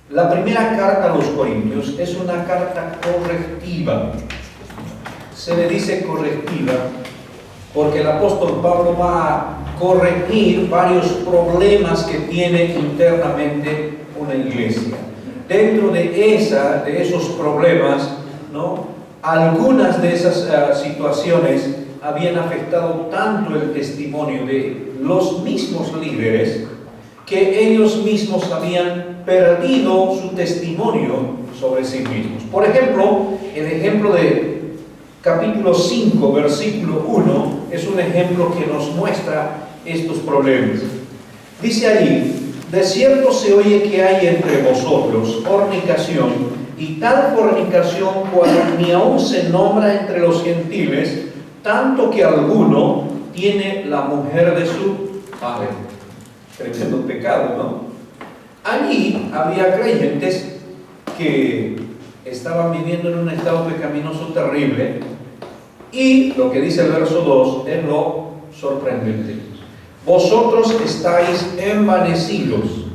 La primera carta a los Corintios es una carta correctiva. Se le dice correctiva porque el apóstol Pablo va a corregir varios problemas que tiene internamente una iglesia. Dentro de esos problemas, ¿no?, algunas de esas situaciones habían afectado tanto el testimonio de los mismos líderes que ellos mismos habían perdido su testimonio sobre sí mismos. Por ejemplo, el ejemplo de capítulo 5, versículo 1, es un ejemplo que nos muestra estos problemas. Dice allí: de cierto se oye que hay entre vosotros fornicación, y tal fornicación cual ni aún se nombra entre los gentiles, tanto que alguno tiene la mujer de su padre. Tremendo pecado, ¿no? Allí había creyentes que estaban viviendo en un estado pecaminoso terrible, y lo que dice el verso 2 es lo sorprendente: vosotros estáis envanecidos.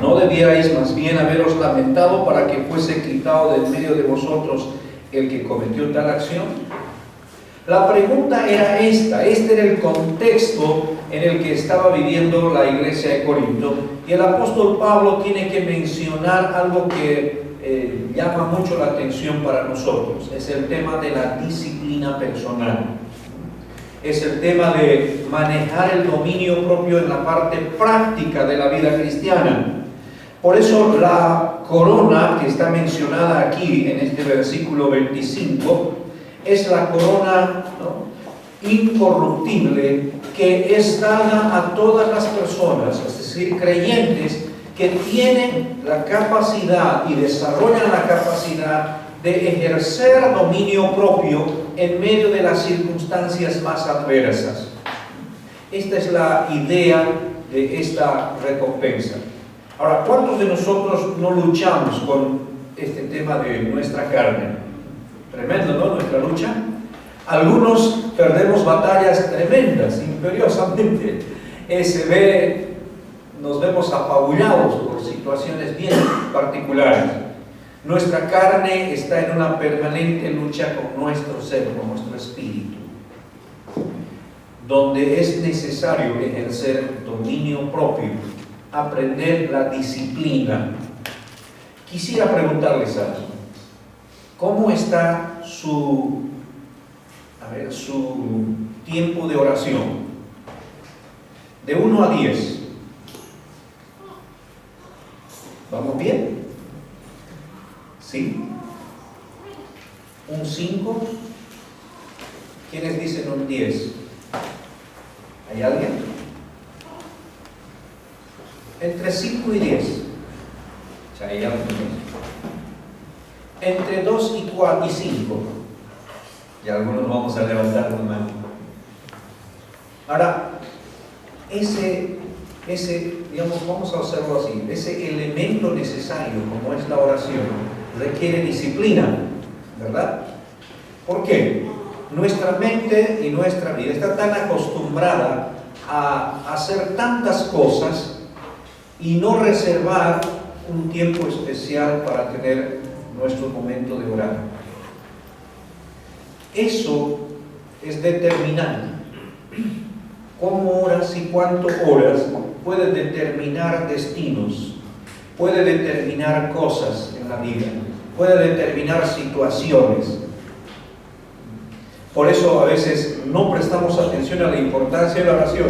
¿No debierais más bien haberos lamentado para que fuese quitado del medio de vosotros el que cometió tal acción? La pregunta era esta. Este era el contexto en el que estaba viviendo la iglesia de Corinto, y el apóstol Pablo tiene que mencionar algo que llama mucho la atención para nosotros. Es el tema de la disciplina personal. Es el tema de manejar el dominio propio en la parte práctica de la vida cristiana. Por eso la corona que está mencionada aquí en este versículo 25 es la corona, ¿no?, incorruptible, que es dada a todas las personas, es decir, creyentes que tienen la capacidad y desarrollan la capacidad de ejercer dominio propio en medio de las circunstancias más adversas. Esta es la idea de esta recompensa. Ahora, ¿cuántos de nosotros no luchamos con este tema de nuestra carne? Tremendo, ¿no?, nuestra lucha. Algunos perdemos batallas tremendas, imperiosamente. Nos vemos apabullados por situaciones bien particulares. Nuestra carne está en una permanente lucha con nuestro ser, con nuestro espíritu, donde es necesario ejercer dominio propio, aprender la disciplina. Quisiera preguntarles algo. ¿Cómo está su tiempo de oración? De 1 a 10. ¿Vamos bien? ¿Sí? ¿Un 5? ¿Quiénes dicen un 10? ¿Hay alguien? Entre 5 y 10. Ya hay alguien. Entre 2 y 4 y 5. Y algunos vamos a levantar la mano. Ahora, digamos, vamos a hacerlo así, ese elemento necesario como es la oración requiere disciplina, ¿verdad? ¿Por qué? Nuestra mente y nuestra vida está tan acostumbrada a hacer tantas cosas y no reservar un tiempo especial para tener nuestro momento de orar. Eso es determinante. Cómo oras y cuánto oras puede determinar destinos, puede determinar cosas en la vida, puede determinar situaciones. Por eso a veces no prestamos atención a la importancia de la oración,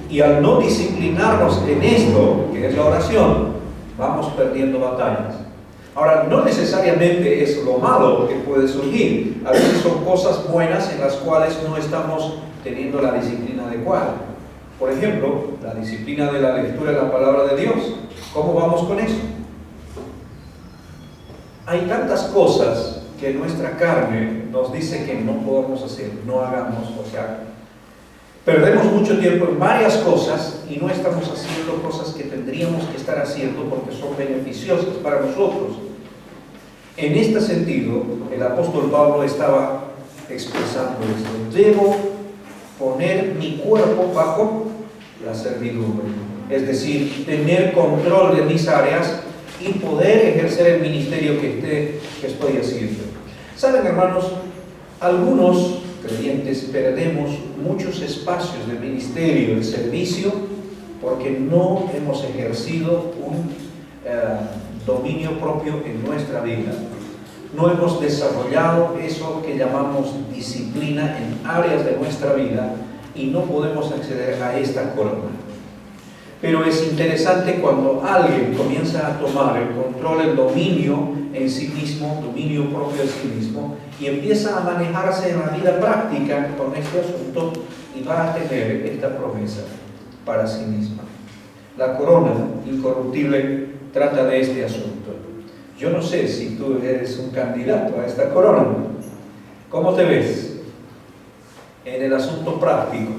y al no disciplinarnos en esto, que es la oración, vamos perdiendo batallas. Ahora, no necesariamente es lo malo que puede surgir. A veces son cosas buenas en las cuales no estamos teniendo la disciplina adecuada. Por ejemplo, la disciplina de la lectura de la palabra de Dios. ¿Cómo vamos con eso? Hay tantas cosas que nuestra carne nos dice que no podemos hacer, no hagamos, o sea, perdemos mucho tiempo en varias cosas y no estamos haciendo cosas que tendríamos que estar haciendo porque son beneficiosas para nosotros. En este sentido, el apóstol Pablo estaba expresando esto: debo poner mi cuerpo bajo la servidumbre, es decir, tener control de mis áreas y poder ejercer el ministerio que estoy haciendo. ¿Saben, hermanos? Algunos creyentes perdemos muchos espacios de ministerio, de servicio, porque no hemos ejercido un dominio propio en nuestra vida. No hemos desarrollado eso que llamamos disciplina en áreas de nuestra vida y no podemos acceder a esta corona. Pero es interesante cuando alguien comienza a tomar el control, el dominio en sí mismo, dominio propio de sí mismo, y empieza a manejarse en la vida práctica con este asunto y va a tener esta promesa para sí misma. La corona incorruptible trata de este asunto. Yo no sé si tú eres un candidato a esta corona. ¿Cómo te ves en el asunto práctico?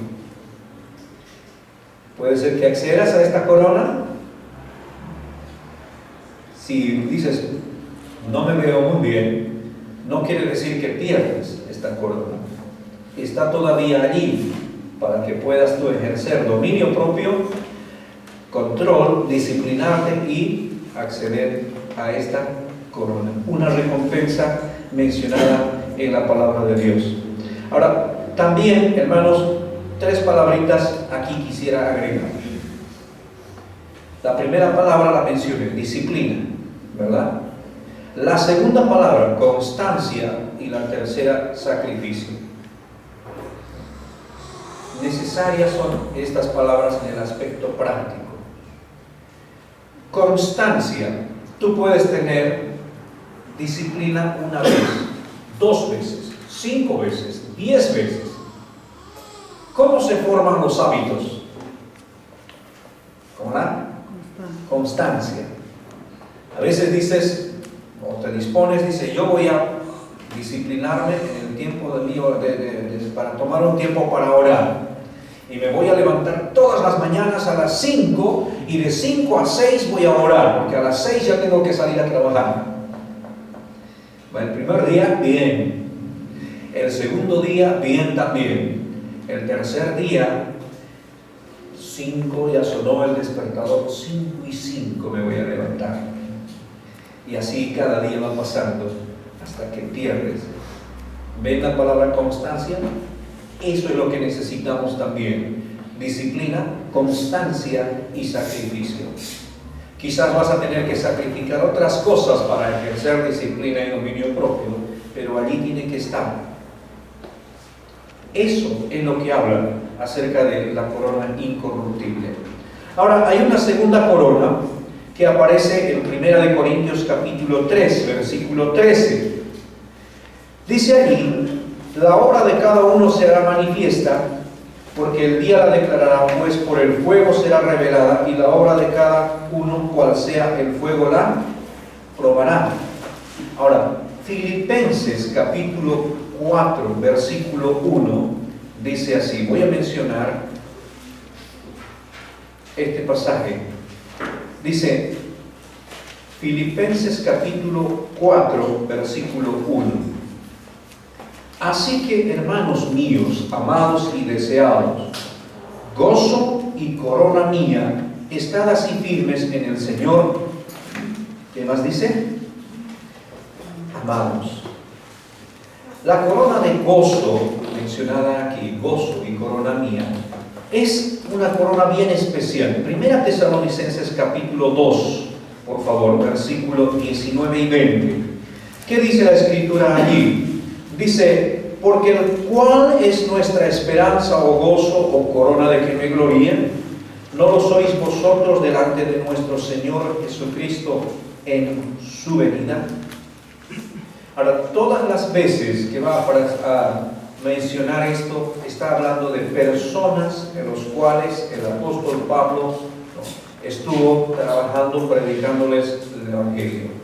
Puede ser que accedas a esta corona. Si dices, no me veo muy bien, no quiere decir que pierdas esta corona. Está todavía allí para que puedas tú ejercer dominio propio, control, disciplinarte y acceder a esta corona. Una recompensa mencionada en la palabra de Dios. Ahora, también, hermanos, 3 palabritas aquí quisiera agregar. La primera palabra la mencioné, disciplina, ¿verdad? La segunda palabra, constancia, y la tercera, sacrificio. Necesarias son estas palabras en el aspecto práctico. Constancia. Tú puedes tener disciplina 1 vez, 2 veces, 5 veces, 10 veces. ¿Cómo se forman los hábitos? Con la constancia. A veces dices, o te dispones, dice, yo voy a disciplinarme en el tiempo para tomar un tiempo para orar. Y me voy a levantar todas las mañanas a las 5 y de 5 a 6 voy a orar, porque a las 6 ya tengo que salir a trabajar. El primer día, bien. El segundo día, bien también. El tercer día, 5, ya sonó el despertador, 5 y 5 me voy a levantar. Y así cada día va pasando hasta que pierdes. ¿Ven la palabra constancia? Eso es lo que necesitamos también. Disciplina, constancia y sacrificio. Quizás vas a tener que sacrificar otras cosas para ejercer disciplina y dominio propio, pero allí tiene que estar. Eso es lo que habla acerca de la corona incorruptible. Ahora, hay una segunda corona que aparece en 1 Corintios capítulo 3, versículo 13. Dice allí, la obra de cada uno será manifiesta, porque el día la declarará, pues por el fuego será revelada, y la obra de cada uno, cual sea el fuego, la probará. Ahora, Filipenses capítulo 4, versículo 1, dice así, voy a mencionar este pasaje. Dice, Filipenses capítulo 4, versículo 1. Así que, hermanos míos, amados y deseados, gozo y corona mía, estad así firmes en el Señor. ¿Qué más dice? Amados. La corona de gozo, mencionada aquí, gozo y corona mía, es una corona bien especial. 1 Tesalonicenses capítulo 2, por favor, versículos 19 y 20. ¿Qué dice la Escritura allí? Dice, porque ¿cuál es nuestra esperanza o gozo o corona de que me gloríe? ¿No lo sois vosotros delante de nuestro Señor Jesucristo en su venida? Ahora, todas las veces que va a mencionar esto, está hablando de personas en los cuales el apóstol Pablo estuvo trabajando, predicándoles el Evangelio.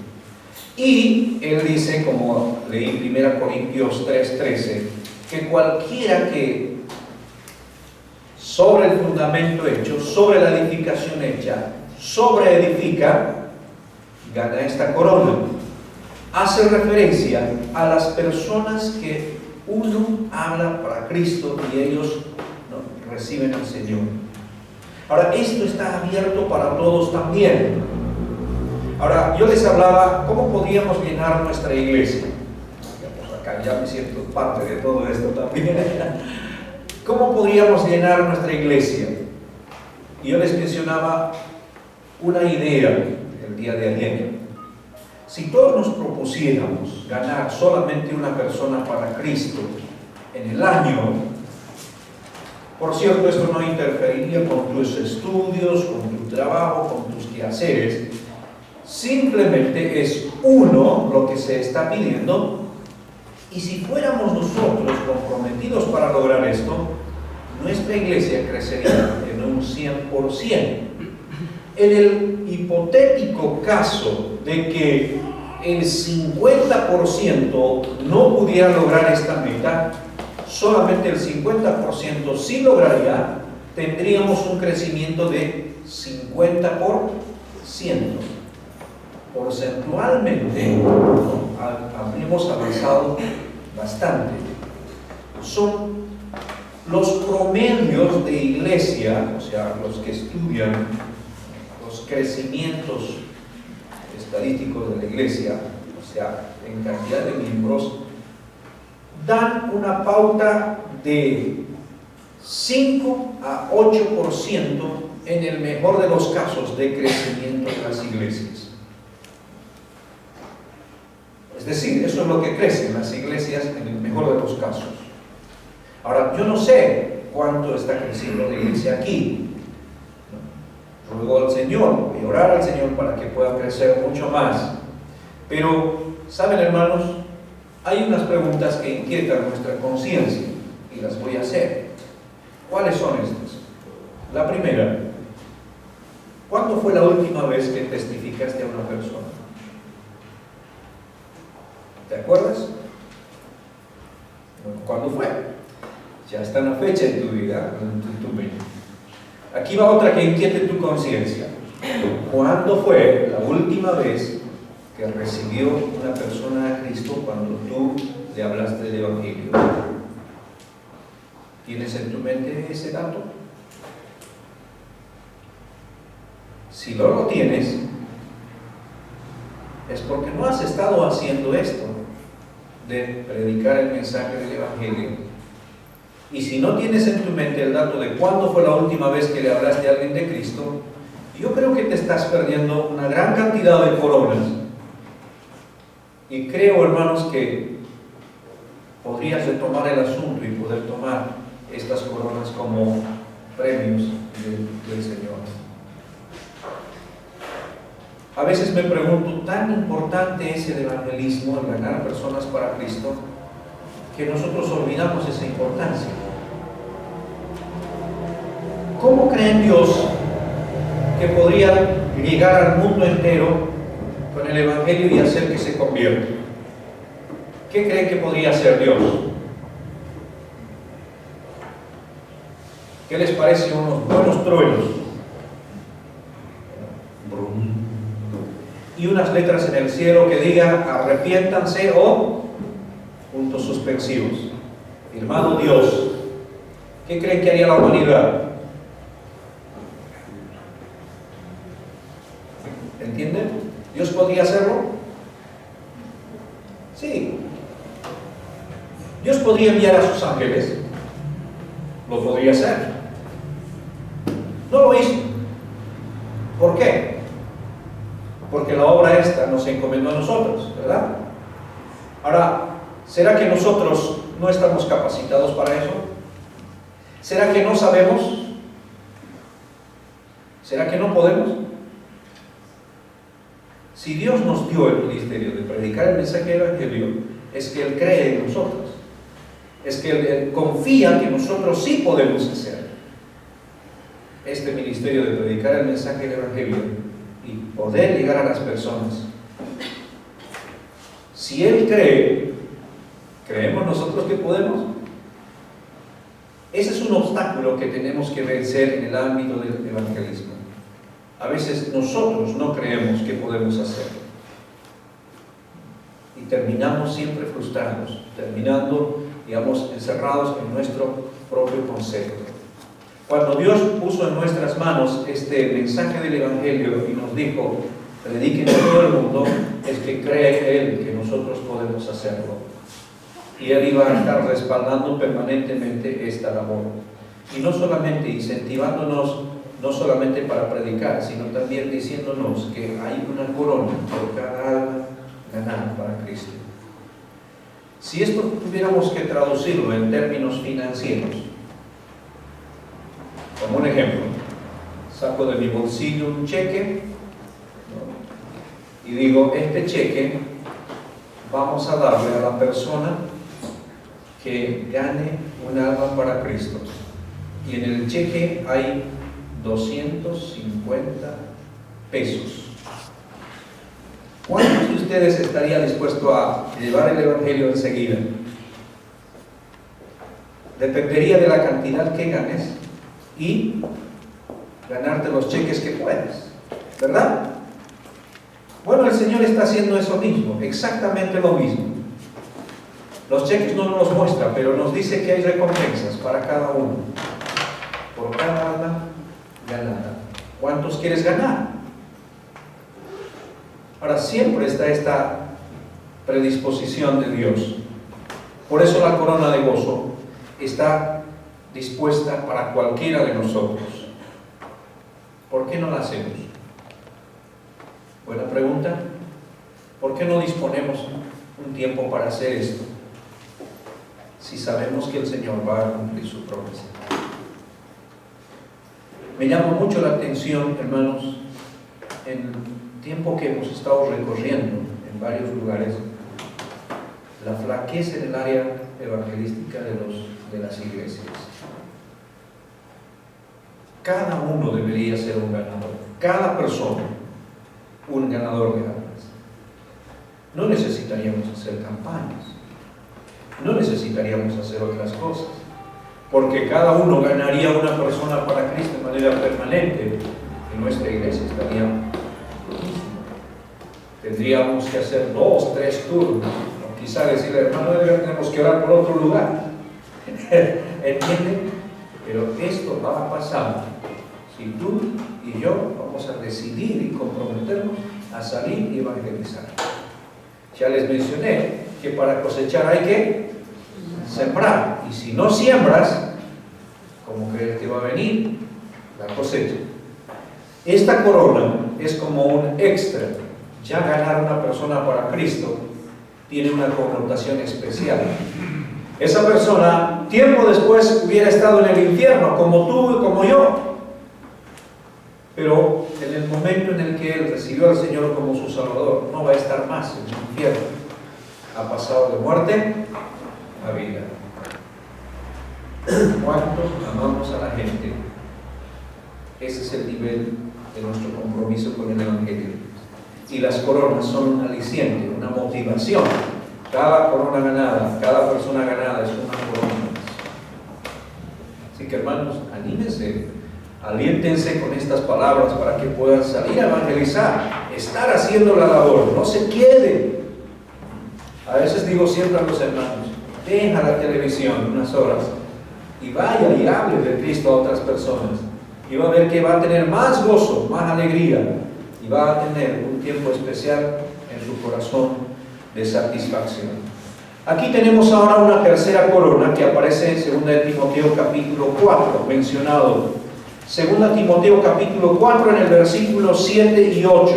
Y él dice, como leí en 1 Corintios 3:13, que cualquiera que sobre el fundamento hecho, sobre la edificación hecha, sobre edifica, gana esta corona. Hace referencia a las personas que uno habla para Cristo y ellos reciben al Señor. Ahora, esto está abierto para todos también. Ahora, yo les hablaba, ¿cómo podríamos llenar nuestra iglesia? Pues acá ya me siento parte de todo esto también. ¿Cómo podríamos llenar nuestra iglesia? Y yo les mencionaba una idea el día de ayer. Si todos nos propusiéramos ganar solamente una persona para Cristo en el año, por cierto, esto no interferiría con tus estudios, con tu trabajo, con tus quehaceres, simplemente es uno lo que se está pidiendo, y si fuéramos nosotros comprometidos para lograr esto, nuestra iglesia crecería en un 100%. En el hipotético caso de que el 50% no pudiera lograr esta meta, solamente el 50% sí lograría, tendríamos un crecimiento de 50%. Porcentualmente habríamos avanzado bastante. Son los promedios de iglesia, o sea, los que estudian los crecimientos estadísticos de la iglesia, o sea, en cantidad de miembros, dan una pauta de 5 a 8% en el mejor de los casos de crecimiento de las iglesias. Es decir, eso es lo que crecen las iglesias en el mejor de los casos. Ahora, yo no sé cuánto está creciendo la iglesia aquí. Ruego al Señor, voy a orar al Señor para que pueda crecer mucho más. Pero, ¿saben, hermanos? Hay unas preguntas que inquietan nuestra conciencia y las voy a hacer. ¿Cuáles son estas? La primera, ¿cuándo fue la última vez que testificaste a una persona? ¿Te acuerdas? ¿Cuándo fue? Ya está una fecha en tu vida, en tu mente. Aquí va otra que inquiete tu conciencia. ¿Cuándo fue la última vez que recibió una persona a Cristo cuando tú le hablaste del Evangelio? ¿Tienes en tu mente ese dato? Si no lo tienes, es porque no has estado haciendo esto de predicar el mensaje del Evangelio. Y si no tienes en tu mente el dato de cuándo fue la última vez que le hablaste a alguien de Cristo, yo creo que te estás perdiendo una gran cantidad de coronas. Y creo, hermanos, que podrías retomar el asunto y poder tomar estas coronas como premios del Señor. A veces me pregunto, ¿tan importante es el evangelismo, el ganar personas para Cristo, que nosotros olvidamos esa importancia? ¿Cómo creen Dios que podría llegar al mundo entero con el Evangelio y hacer que se convierta? ¿Qué creen que podría hacer Dios? ¿Qué les parece unos buenos truenos? Y unas letras en el cielo que digan arrepiéntanse o puntos suspensivos. Firmado Dios. ¿Qué creen que haría la humanidad? ¿Entienden? ¿Dios podría hacerlo? Sí. ¿Dios podría enviar a sus ángeles? Lo podría hacer. No lo hizo. ¿Por qué? Porque la obra esta nos encomendó a nosotros, ¿verdad? Ahora, ¿será que nosotros no estamos capacitados para eso? ¿Será que no sabemos? ¿Será que no podemos? Si Dios nos dio el ministerio de predicar el mensaje del Evangelio, es que Él cree en nosotros. Es que Él confía que nosotros sí podemos hacer este ministerio de predicar el mensaje del Evangelio y poder llegar a las personas. Si Él cree, ¿creemos nosotros que podemos? Ese es un obstáculo que tenemos que vencer en el ámbito del evangelismo. A veces nosotros no creemos que podemos hacerlo. Y terminamos siempre frustrados, terminando, digamos, encerrados en nuestro propio concepto. Cuando Dios puso en nuestras manos este mensaje del Evangelio y nos dijo, prediquen en todo el mundo, es que cree Él que nosotros podemos hacerlo. Y Él iba a estar respaldando permanentemente esta labor. Y no solamente incentivándonos, no solamente para predicar, sino también diciéndonos que hay una corona por cada alma ganada para Cristo. Si esto tuviéramos que traducirlo en términos financieros, como un ejemplo, saco de mi bolsillo un cheque, ¿no? Y digo, este cheque vamos a darle a la persona que gane un alma para Cristo. Y en el cheque hay 250 pesos. ¿Cuántos de ustedes estarían dispuestos a llevar el Evangelio enseguida? Dependería de la cantidad que ganes y ganarte los cheques que puedas, ¿verdad? Bueno, el Señor está haciendo eso mismo, exactamente lo mismo. Los cheques no nos los muestra, pero nos dice que hay recompensas para cada uno, por cada alma ganada. ¿Cuántos quieres ganar? Ahora, siempre está esta predisposición de Dios. Por eso la corona de gozo está dispuesta para cualquiera de nosotros. ¿Por qué no la hacemos? Buena pregunta. ¿Por qué no disponemos un tiempo para hacer esto? Si sabemos que el Señor va a cumplir su promesa. Me llama mucho la atención, hermanos, en el tiempo que hemos estado recorriendo en varios lugares, la flaqueza en el área evangelística de las iglesias. Cada uno debería ser un ganador, cada persona un ganador de almas. No necesitaríamos hacer campañas, no necesitaríamos hacer otras cosas, porque cada uno ganaría una persona para Cristo de manera permanente. En nuestra iglesia estaría buenísimo. Tendríamos que hacer 2, 3 turnos, o quizá decirle, hermano, tenemos que orar por otro lugar. ¿Entienden? Pero esto va a pasar si tú y yo vamos a decidir y comprometernos a salir y evangelizar. Ya les mencioné que para cosechar hay que sembrar, y si no siembras, ¿cómo crees que va a venir la cosecha? Esta corona es como un extra. Ya ganar una persona para Cristo tiene una connotación especial. Esa persona, tiempo después, hubiera estado en el infierno, como tú y como yo. Pero en el momento en el que él recibió al Señor como su Salvador, no va a estar más en el infierno. Ha pasado de muerte a vida. ¿Cuántos amamos a la gente? Ese es el nivel de nuestro compromiso con el Evangelio. Y las coronas son un aliciente, una motivación. Cada corona ganada, cada persona ganada es una corona más. Así que, hermanos, anímense, aliéntense con estas palabras para que puedan salir a evangelizar, estar haciendo la labor, no se queden. A veces digo siempre a los hermanos, deja la televisión unas horas y vaya y hable de Cristo a otras personas, y va a ver que va a tener más gozo, más alegría, y va a tener un tiempo especial en su corazón de satisfacción. Aquí tenemos ahora una tercera corona que aparece en 2 de Timoteo capítulo 4, mencionado. 2 Timoteo capítulo 4 en el versículo 7 y 8.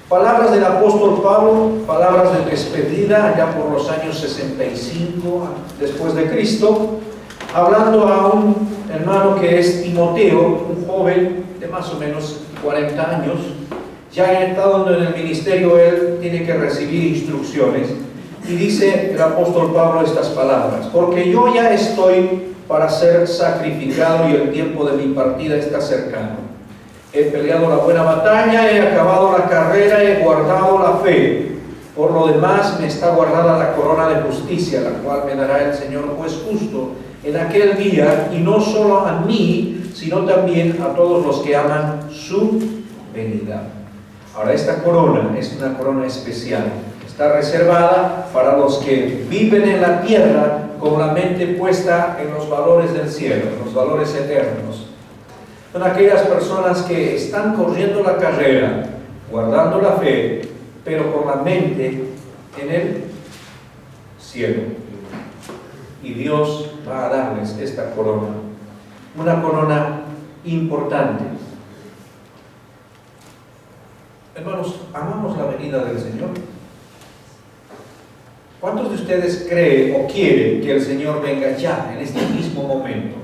Palabras del apóstol Pablo, palabras de despedida allá por los años 65 después de Cristo, hablando a un hermano que es Timoteo, un joven de más o menos 40 años, ya estando en el ministerio. Él tiene que recibir instrucciones, y dice el apóstol Pablo estas palabras: porque yo ya estoy para ser sacrificado y el tiempo de mi partida está cercano. He peleado la buena batalla, he acabado la carrera, he guardado la fe. Por lo demás me está guardada la corona de justicia, la cual me dará el Señor juez justo en aquel día, y no solo a mí, sino también a todos los que aman su venida. Ahora, esta corona es una corona especial. Está reservada para los que viven en la tierra con la mente puesta en los valores del cielo, en los valores eternos. Son aquellas personas que están corriendo la carrera, guardando la fe, pero con la mente en el cielo. Y Dios va a darles esta corona, una corona importante. Hermanos, ¿amamos la venida del Señor? ¿Cuántos de ustedes creen o quieren que el Señor venga ya, en este mismo momento?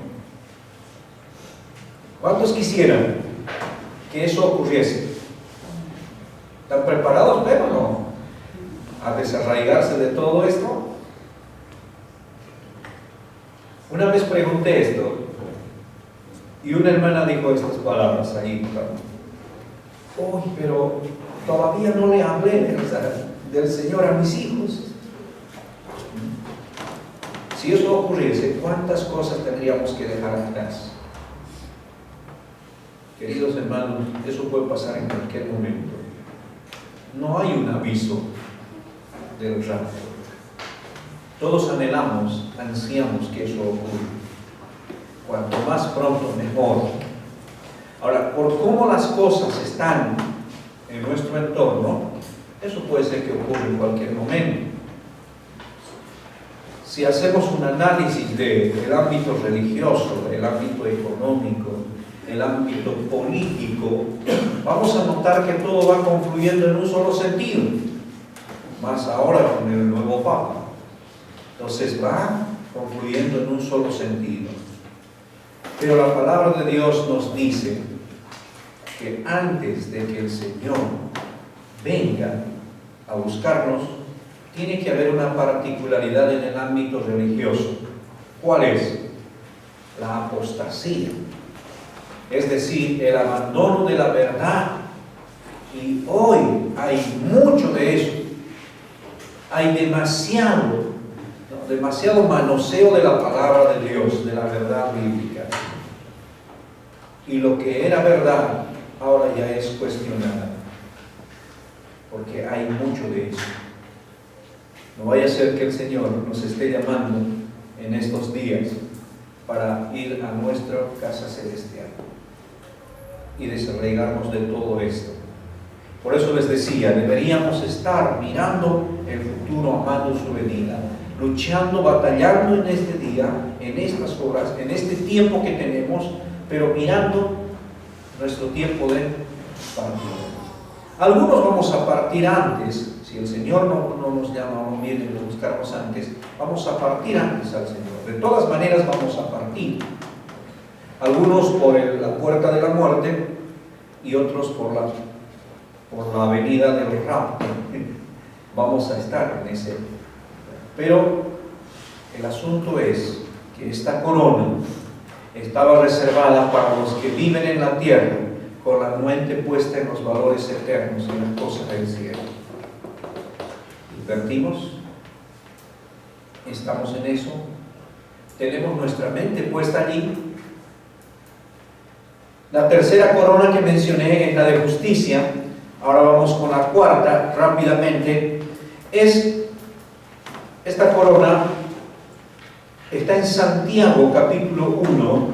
¿Cuántos quisieran que eso ocurriese? ¿Están preparados, pero no? A desarraigarse de todo esto. Una vez pregunté esto y una hermana dijo estas palabras ahí. Uy, pero todavía no le hablé del Señor a mis hijos. Si eso ocurriese, ¿cuántas cosas tendríamos que dejar atrás? Queridos hermanos, eso puede pasar en cualquier momento. No hay un aviso del rapto. Todos anhelamos, ansiamos que eso ocurra. Cuanto más pronto, mejor. Ahora, por cómo las cosas están en nuestro entorno, eso puede ser que ocurra en cualquier momento. Si hacemos un análisis del ámbito religioso, el ámbito económico, el ámbito político, vamos a notar que todo va confluyendo en un solo sentido, más ahora con el nuevo Papa. Entonces va confluyendo en un solo sentido. Pero la palabra de Dios nos dice que antes de que el Señor venga a buscarnos, tiene que haber una particularidad en el ámbito religioso. ¿Cuál es? La apostasía. Es decir, el abandono de la verdad. Y hoy hay mucho de eso. Hay demasiado manoseo de la palabra de Dios, de la verdad bíblica. Y lo que era verdad, ahora ya es cuestionada. Porque hay mucho de eso. No vaya a ser que el Señor nos esté llamando en estos días para ir a nuestra casa celestial y desarraigarnos de todo esto. Por eso les decía, deberíamos estar mirando el futuro, amando su venida, luchando, batallando en este día, en estas horas, en este tiempo que tenemos, pero mirando nuestro tiempo de partida. Algunos vamos a partir antes. Si el Señor no nos llama o no viene a buscarnos antes, vamos a partir antes al Señor. De todas maneras vamos a partir. Algunos por la puerta de la muerte y otros por la venida del rapto. Vamos a estar en ese. Pero el asunto es que esta corona estaba reservada para los que viven en la tierra con la mente puesta en los valores eternos y en las cosas del cielo. ¿Invertimos? ¿Estamos en eso? ¿Tenemos nuestra mente puesta allí? La tercera corona que mencioné es la de justicia. Ahora vamos con la cuarta rápidamente. Esta corona está en Santiago capítulo 1,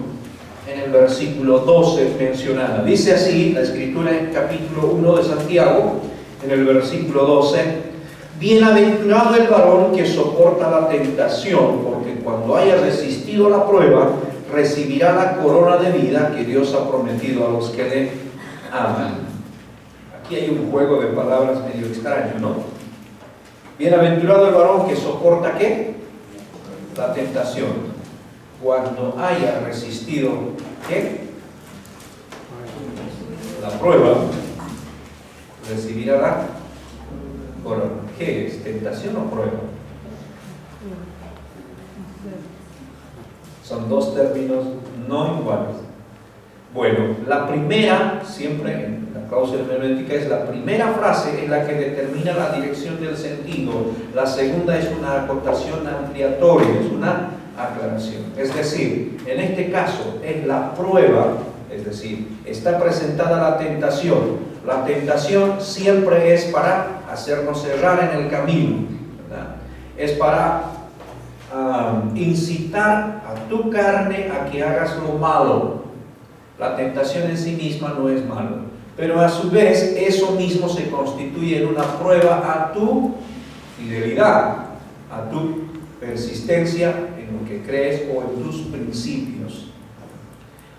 en el versículo 12 mencionada. Dice así la escritura en capítulo 1 de Santiago, en el versículo 12: bienaventurado el varón que soporta la tentación, porque cuando haya resistido la prueba, recibirá la corona de vida que Dios ha prometido a los que le aman. Aquí hay un juego de palabras medio extraño, ¿no? Bienaventurado el varón que soporta, ¿qué? La tentación. Cuando haya resistido, ¿qué? La prueba, recibirá la corona. ¿Qué es? ¿Tentación o prueba? Son dos términos no iguales. Bueno, la primera, siempre en la cláusula hermenéutica, es la primera frase en la que determina la dirección del sentido. La segunda es una acotación ampliatoria, es una aclaración. Es decir, en este caso es la prueba, es decir, está presentada la tentación. La tentación siempre es para hacernos errar en el camino, ¿verdad? Es para incitar a tu carne a que hagas lo malo. La tentación en sí misma no es malo. pero a su vez eso mismo se constituye en una prueba a tu fidelidad, a tu persistencia en lo que crees o en tus principios.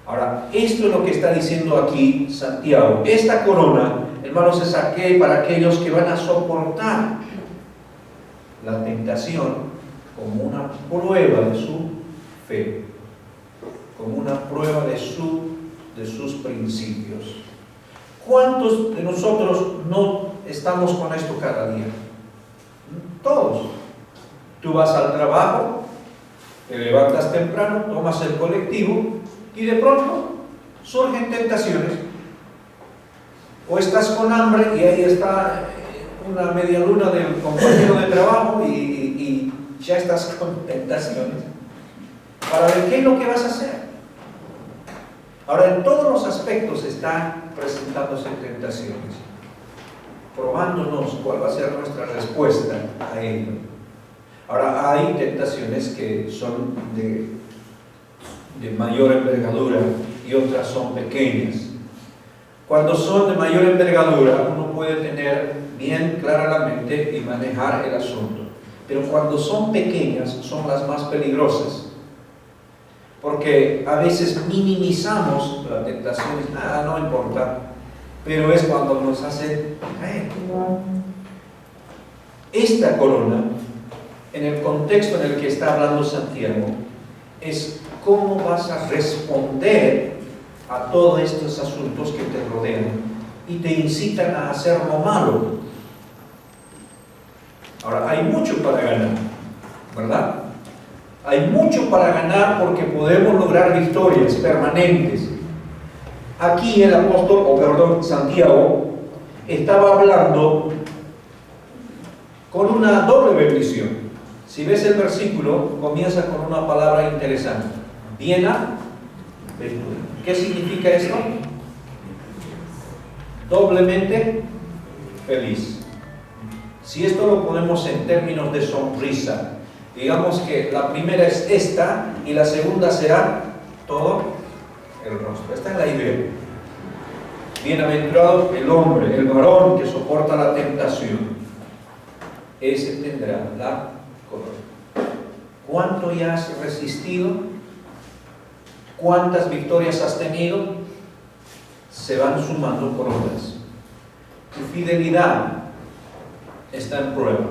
Ahora, esto es lo que está diciendo aquí Santiago. Esta corona, hermanos, es para aquellos que van a soportar la tentación como una prueba de su fe, como una prueba de sus principios. ¿Cuántos de nosotros no estamos con esto cada día? Todos. Tú vas al trabajo, te levantas temprano, tomas el colectivo y de pronto surgen tentaciones. O estás con hambre y ahí está una media luna del compañero de trabajo y ya estás con tentaciones. Para ver qué es lo que vas a hacer. Ahora, en todos los aspectos están presentándose tentaciones, probándonos cuál va a ser nuestra respuesta a ello. Ahora, hay tentaciones que son de mayor envergadura y otras son pequeñas. Cuando son de mayor envergadura, uno puede tener bien clara la mente y manejar el asunto. Pero cuando son pequeñas, son las más peligrosas. Porque a veces minimizamos la tentación, no importa, pero es cuando nos hace caer. Esta corona, en el contexto en el que está hablando Santiago, es cómo vas a responder a todos estos asuntos que te rodean y te incitan a hacer lo malo. Ahora, hay mucho para ganar, ¿verdad? Hay mucho para ganar porque podemos lograr victorias permanentes. Aquí el Santiago estaba hablando con una doble bendición. Si ves el versículo, comienza con una palabra interesante. Bienaventurado. ¿Qué significa esto? Doblemente feliz. Si esto lo ponemos en términos de sonrisa, digamos que la primera es esta y la segunda será todo el rostro. Esta es la idea. Bienaventurado el hombre, el varón que soporta la tentación. Ese tendrá la corona. ¿Cuánto ya has resistido? ¿Cuántas victorias has tenido? Se van sumando coronas. Tu fidelidad está en prueba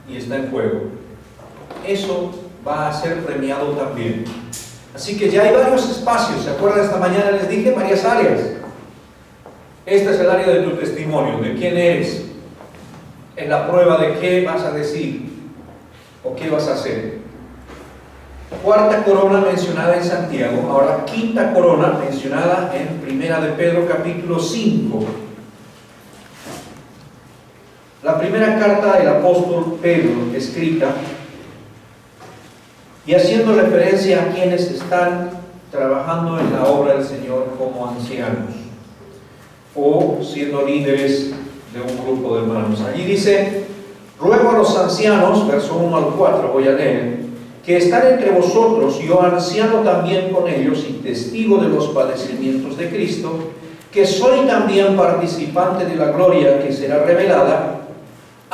y está en juego. Eso va a ser premiado también. Así que ya hay varios espacios. ¿Se acuerdan? Esta mañana les dije varias áreas. Esta es el área de tu testimonio, de quién eres. Es la prueba de qué vas a decir o qué vas a hacer. Cuarta corona mencionada en Santiago. Ahora, quinta corona mencionada en Primera de Pedro capítulo 5. La primera carta del apóstol Pedro, escrita y haciendo referencia a quienes están trabajando en la obra del Señor como ancianos o siendo líderes de un grupo de hermanos. Allí dice: ruego a los ancianos, verso 1 al 4, voy a leer, que están entre vosotros, yo anciano también con ellos y testigo de los padecimientos de Cristo, que soy también participante de la gloria que será revelada.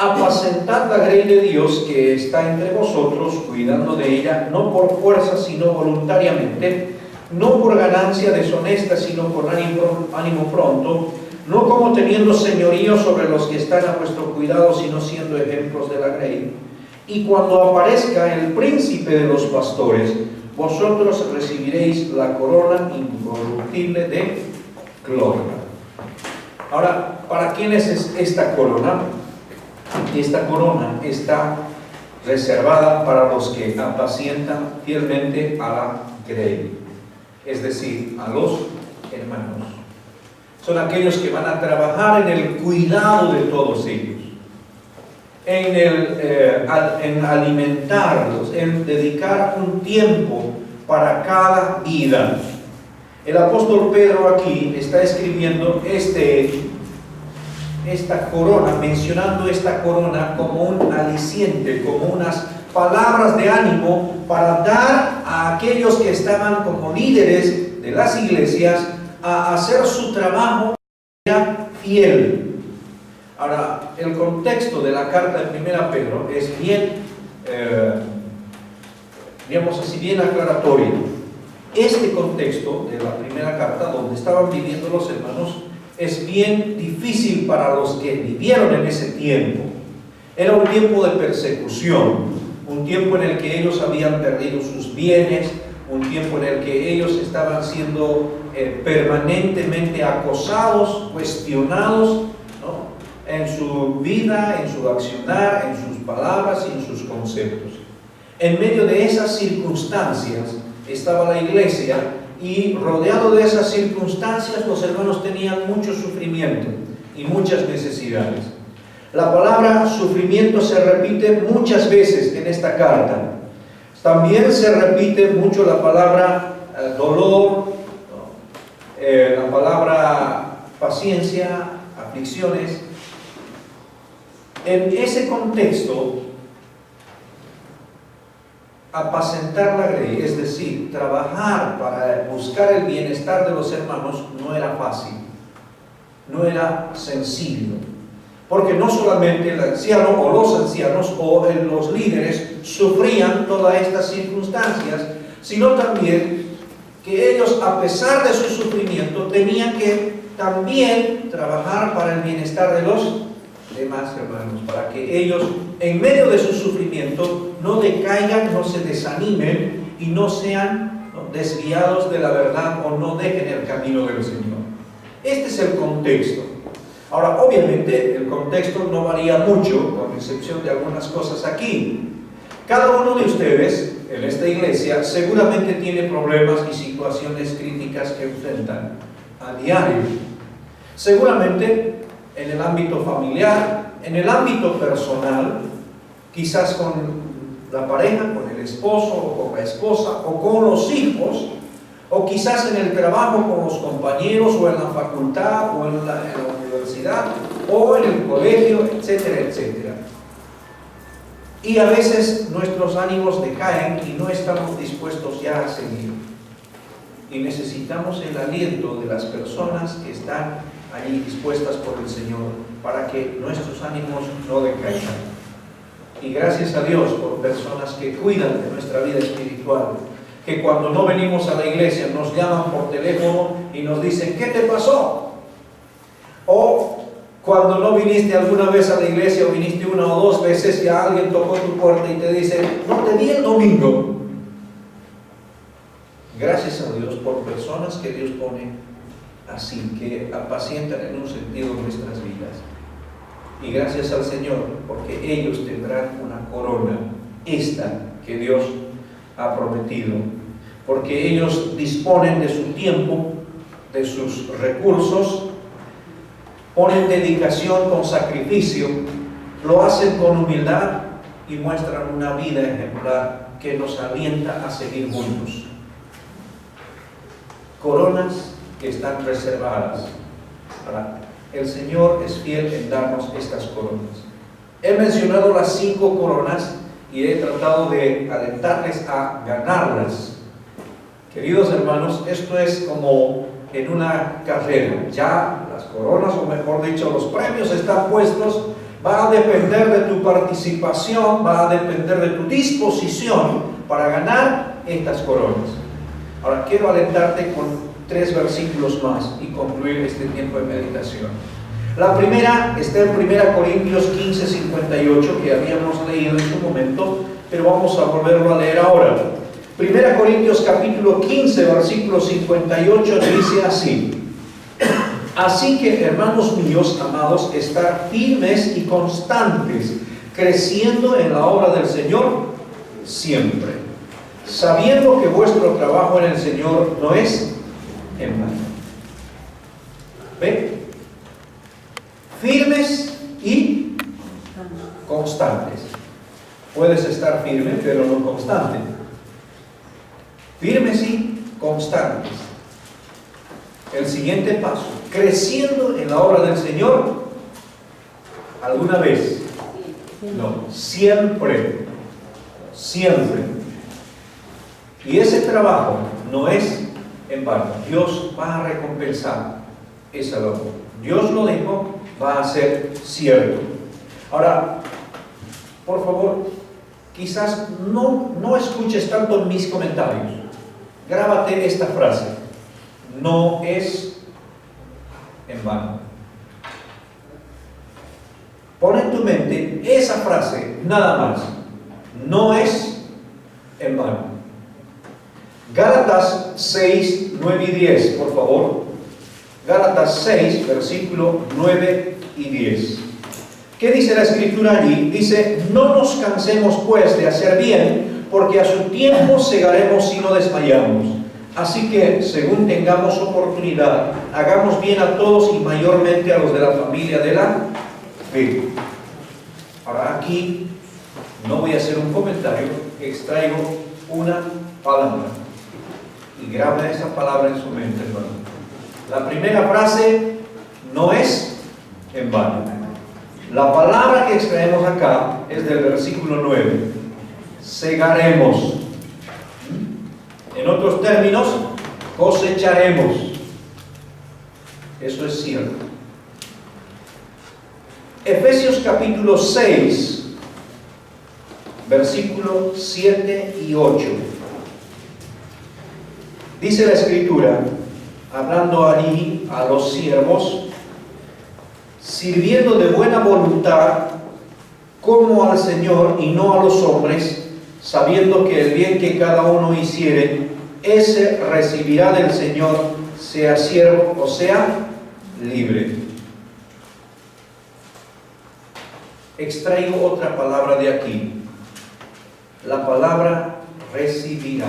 Apacentad la grey de Dios que está entre vosotros, cuidando de ella, no por fuerza, sino voluntariamente, no por ganancia deshonesta, sino con ánimo pronto, no como teniendo señorío sobre los que están a vuestro cuidado, sino siendo ejemplos de la grey. Y cuando aparezca el príncipe de los pastores, vosotros recibiréis la corona incorruptible de gloria. Ahora, ¿para quién es esta corona? Esta corona está reservada para los que apacientan fielmente a la grey, es decir, a los hermanos. Son aquellos que van a trabajar en el cuidado de todos ellos, en alimentarlos, en dedicar un tiempo para cada vida. El apóstol Pedro aquí está escribiendo esta corona, mencionando esta corona como un aliciente, como unas palabras de ánimo para dar a aquellos que estaban como líderes de las iglesias a hacer su trabajo fiel. Ahora, el contexto de la carta de 1 Pedro es bien, digamos así, bien aclaratorio. Este contexto de la primera carta, donde estaban viviendo los hermanos, es bien difícil para los que vivieron en ese tiempo. Era un tiempo de persecución, un tiempo en el que ellos habían perdido sus bienes, un tiempo en el que ellos estaban siendo permanentemente acosados, cuestionados, ¿no?, en su vida, en su accionar, en sus palabras y en sus conceptos. En medio de esas circunstancias estaba la iglesia, y rodeado de esas circunstancias los hermanos tenían mucho sufrimiento y muchas necesidades. La palabra sufrimiento se repite muchas veces en esta carta. También se repite mucho la palabra dolor, la palabra paciencia, aflicciones. En ese contexto, apacentar la grey, es decir, trabajar para buscar el bienestar de los hermanos, no era fácil, no era sencillo, porque no solamente el anciano o los ancianos o los líderes sufrían todas estas circunstancias, sino también que ellos, a pesar de su sufrimiento, tenían que también trabajar para el bienestar de los demás hermanos, para que ellos, en medio de su sufrimiento, no decaigan, no se desanimen y no sean desviados de la verdad o no dejen el camino del Señor. Este es el contexto. Ahora, obviamente, el contexto no varía mucho, con excepción de algunas cosas aquí. Cada uno de ustedes en esta iglesia seguramente tiene problemas y situaciones críticas que enfrentan a diario. Seguramente en el ámbito familiar, en el ámbito personal, quizás con la pareja, con el esposo o con la esposa o con los hijos, o quizás en el trabajo con los compañeros o en la facultad o en la universidad o en el colegio, etcétera, etcétera. Y a veces nuestros ánimos decaen y no estamos dispuestos ya a seguir. Y necesitamos el aliento de las personas que están allí dispuestas por el Señor para que nuestros ánimos no decaigan. Y gracias a Dios por personas que cuidan de nuestra vida espiritual, que cuando no venimos a la iglesia nos llaman por teléfono y nos dicen, ¿qué te pasó? O cuando no viniste alguna vez a la iglesia o viniste una o dos veces, ya alguien tocó tu puerta y te dice, no te vi el domingo. Gracias a Dios por personas que Dios pone así, que apacientan en un sentido nuestras vidas. Y gracias al Señor, porque ellos tendrán una corona, esta que Dios ha prometido, porque ellos disponen de su tiempo, de sus recursos, ponen dedicación con sacrificio, lo hacen con humildad y muestran una vida ejemplar que nos alienta a seguir juntos. Coronas que están reservadas. Ahora, el Señor es fiel en darnos estas coronas. He mencionado las 5 coronas y he tratado de alentarles a ganarlas. Queridos hermanos, esto es como en una carrera. Ya las coronas, o mejor dicho, los premios están puestos. Va a depender de tu participación, va a depender de tu disposición para ganar estas coronas. Ahora, quiero alentarte con 3 versículos más y concluir este tiempo de meditación. La primera está en 1 Corintios 15, 58, que habíamos leído en su momento, pero vamos a volverlo a leer ahora. 1 Corintios capítulo 15, versículo 58 dice así: así que, hermanos míos amados, estar firmes y constantes, creciendo en la obra del Señor siempre, sabiendo que vuestro trabajo en el Señor no es en vano. ¿Ven? Firmes y constantes. Puedes estar firme, pero no constante. Firmes y constantes. El siguiente paso: creciendo en la obra del Señor. ¿Alguna vez? No, siempre. Siempre. Y ese trabajo no es en vano. Dios va a recompensar esa labor. Dios lo dijo, va a ser cierto. Ahora, por favor, quizás no escuches tanto mis comentarios. Grábate esta frase: no es en vano. Pon en tu mente esa frase, nada más. No es en vano. Gálatas 6, 9 y 10, por favor. Gálatas 6, versículo 9 y 10. ¿Qué dice la Escritura allí? Dice: no nos cansemos pues de hacer bien, porque a su tiempo segaremos si no desmayamos. Así que, según tengamos oportunidad, hagamos bien a todos y mayormente a los de la familia de la fe. Ahora aquí no voy a hacer un comentario, extraigo una palabra. Y grabe esa palabra en su mente, hermano. La primera frase: no es en vano. La palabra que extraemos acá es del versículo 9. Segaremos. En otros términos, cosecharemos. Eso es cierto. Efesios capítulo 6, versículos 7 y 8. Dice la Escritura, hablando allí a los siervos: sirviendo de buena voluntad como al Señor y no a los hombres, sabiendo que el bien que cada uno hiciere, ese recibirá del Señor, sea siervo o sea libre. Extraigo otra palabra de aquí, la palabra recibirá.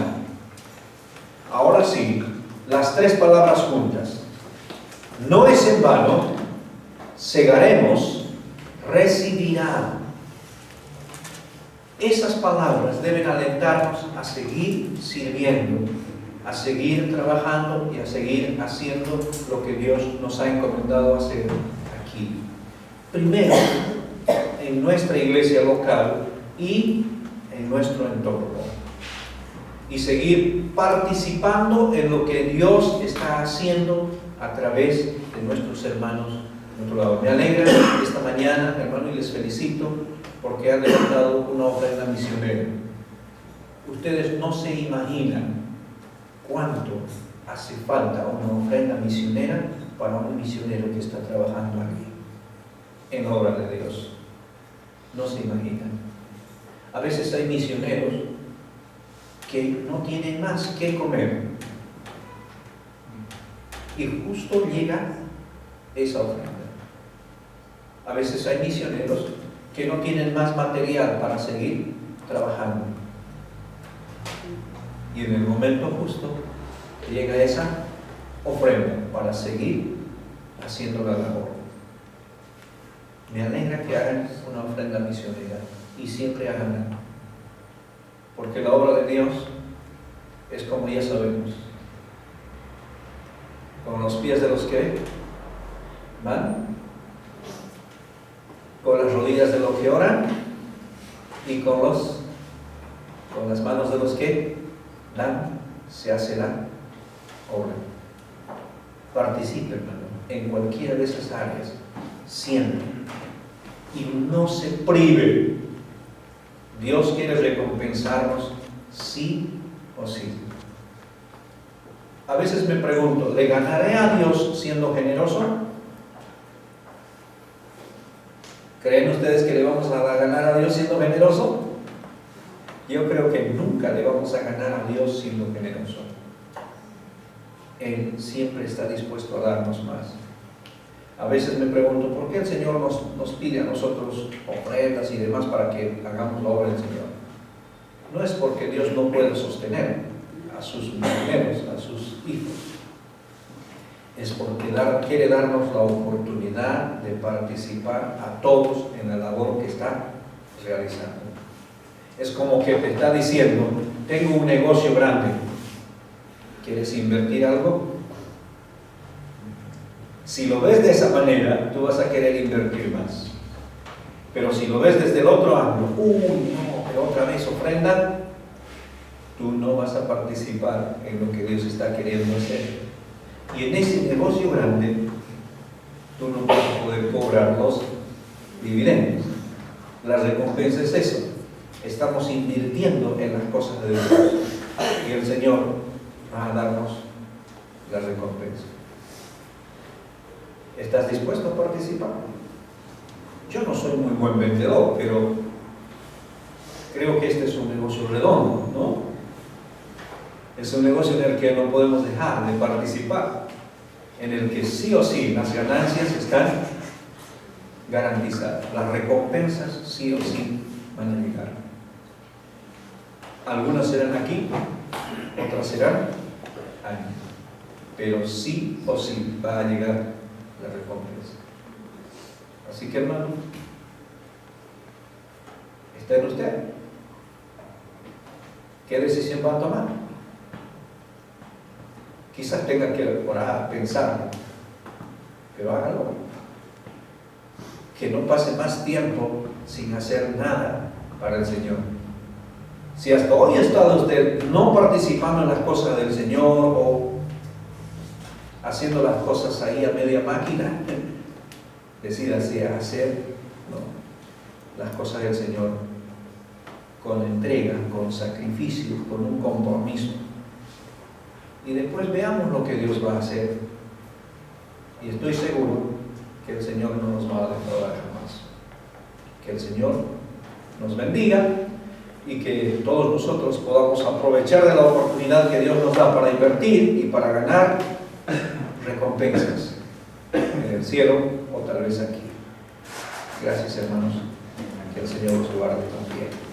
Ahora sí, las tres palabras juntas: no es en vano, segaremos, recibirá. Esas palabras deben alentarnos a seguir sirviendo, a seguir trabajando y a seguir haciendo lo que Dios nos ha encomendado hacer aquí. Primero, en nuestra iglesia local y en nuestro entorno. Y seguir participando en lo que Dios está haciendo a través de nuestros hermanos de otro lado. Me alegra esta mañana, hermano, y les felicito porque han levantado una ofrenda misionera. Ustedes no se imaginan cuánto hace falta una ofrenda misionera para un misionero que está trabajando aquí en obra de Dios. No se imaginan. A veces hay misioneros que no tienen más que comer y justo llega esa ofrenda. A veces hay misioneros que no tienen más material para seguir trabajando y en el momento justo llega esa ofrenda para seguir haciendo la labor. Me alegra que hagan una ofrenda misionera y siempre haganla, porque la obra de Dios es, como ya sabemos, con los pies de los que van, con las rodillas de los que oran y con las manos de los que dan, se hace la obra. Participe, hermano, en cualquiera de esas áreas, siempre, y no se prive. Dios quiere recompensarnos sí o sí. A veces me pregunto, ¿le ganaré a Dios siendo generoso? ¿Creen ustedes que le vamos a ganar a Dios siendo generoso? Yo creo que nunca le vamos a ganar a Dios siendo generoso. Él siempre está dispuesto a darnos más. A veces me pregunto, ¿por qué el Señor nos pide a nosotros ofrendas y demás para que hagamos la obra del Señor? No es porque Dios no puede sostener a sus misioneros, a sus hijos. Es porque quiere darnos la oportunidad de participar a todos en la labor que está realizando. Es como que te está diciendo, tengo un negocio grande, ¿quieres invertir algo? Si lo ves de esa manera, tú vas a querer invertir más. Pero si lo ves desde el otro ángulo, no, que otra vez ofrenda, tú no vas a participar en lo que Dios está queriendo hacer. Y en ese negocio grande, tú no vas a poder cobrar los dividendos. La recompensa es eso. Estamos invirtiendo en las cosas de Dios y el Señor va a darnos la recompensa. ¿Estás dispuesto a participar? Yo no soy muy buen vendedor, pero creo que este es un negocio redondo, ¿no? Es un negocio en el que no podemos dejar de participar, en el que sí o sí las ganancias están garantizadas, las recompensas sí o sí van a llegar. Algunas serán aquí, otras serán allí, pero sí o sí va a llegar la recompensa. Así que, hermano, está en usted. ¿Qué decisión va a tomar? Quizás tenga que orar, pensar, pero hágalo. Que no pase más tiempo sin hacer nada para el Señor. Si hasta hoy ha estado usted no participando en las cosas del Señor o haciendo las cosas ahí a media máquina, decídase a hacer, ¿no?, las cosas del Señor con entrega, con sacrificio, con un compromiso. Y después veamos lo que Dios va a hacer. Y estoy seguro que el Señor no nos va a defraudar jamás. Que el Señor nos bendiga y que todos nosotros podamos aprovechar de la oportunidad que Dios nos da para invertir y para ganar recompensas en el cielo o tal vez aquí. Gracias, hermanos. Que el Señor los guarde también.